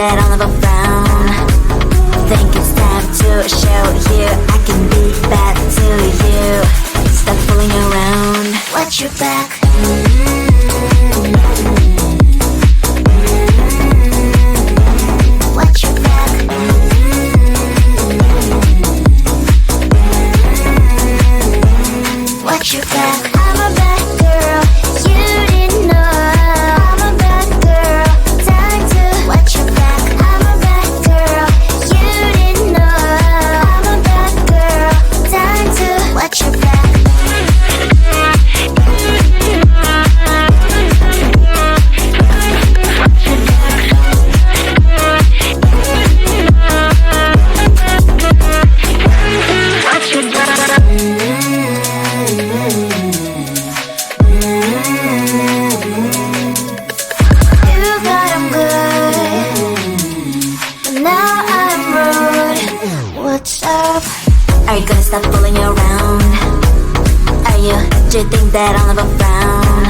that I'll never frown. Think it's time to show you I can be bad to you. Stop fooling around. Watch your back. Watch your back. Watch your back. I'm a bad girl, you didn't know. I'm a bad girl, time to watch your back. I'm a bad girl, you didn't know. I'm a bad girl, time to watch your back. Are you gonna stop fooling around? Do you think that I'll never frown?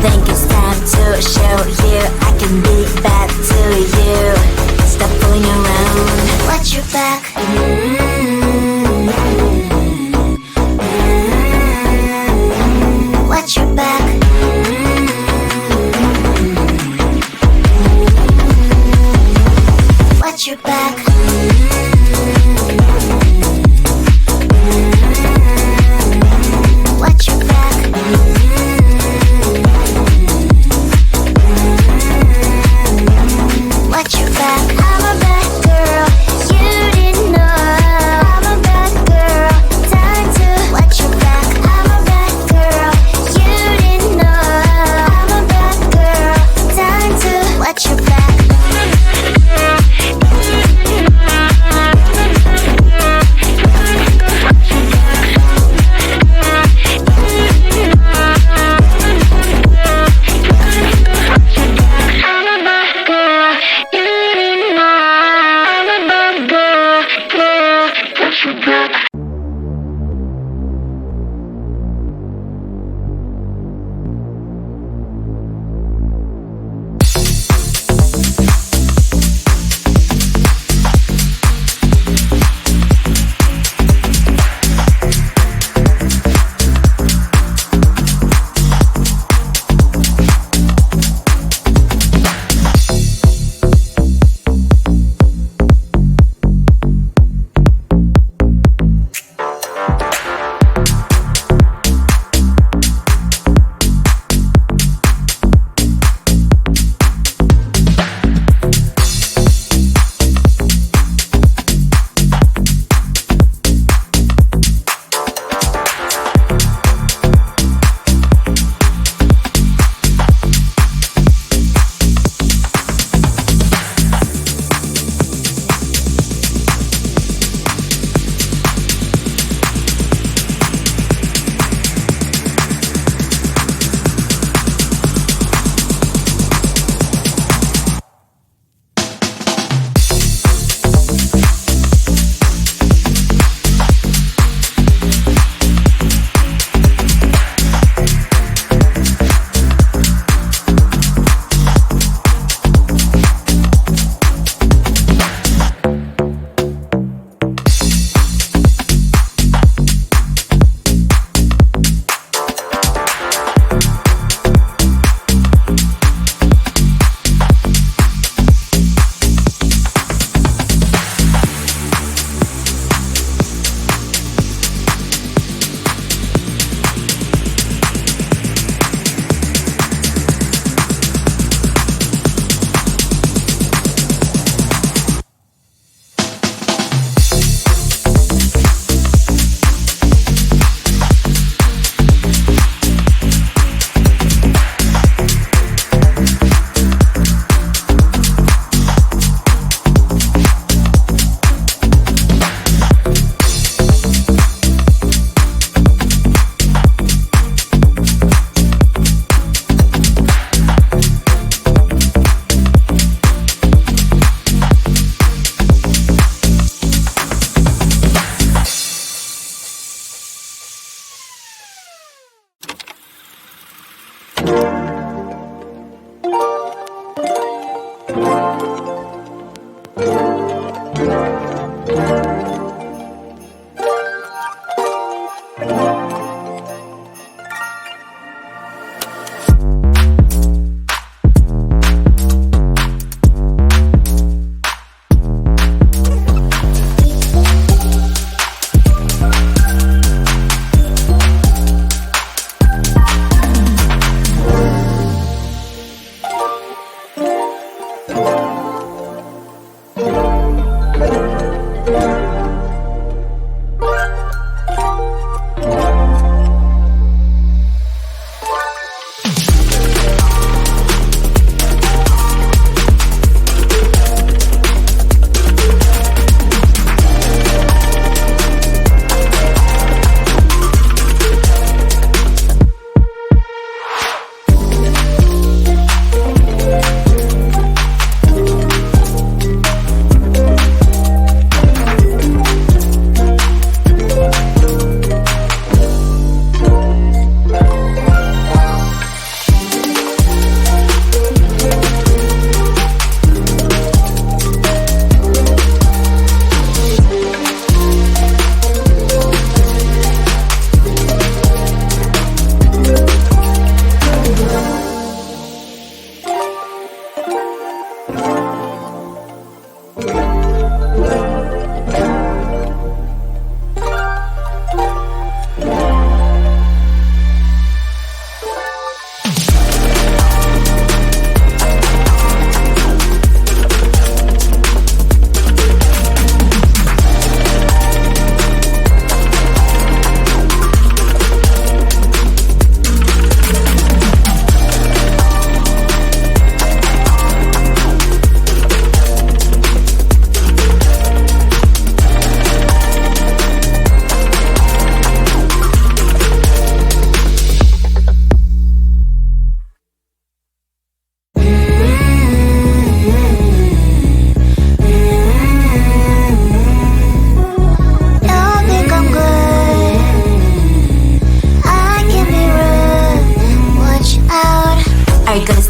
Think it's time to show you I can be bad to you. Stop fooling around. Watch your back. Watch your back. Watch your back. Watch your back. Watch your back. I'm a bad girl, you didn't know.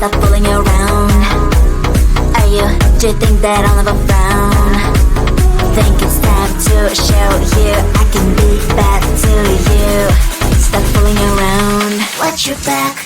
stop fooling around. Do you think that I'll never frown? Think it's time to show you I can be bad to you. Stop fooling around. Watch your back.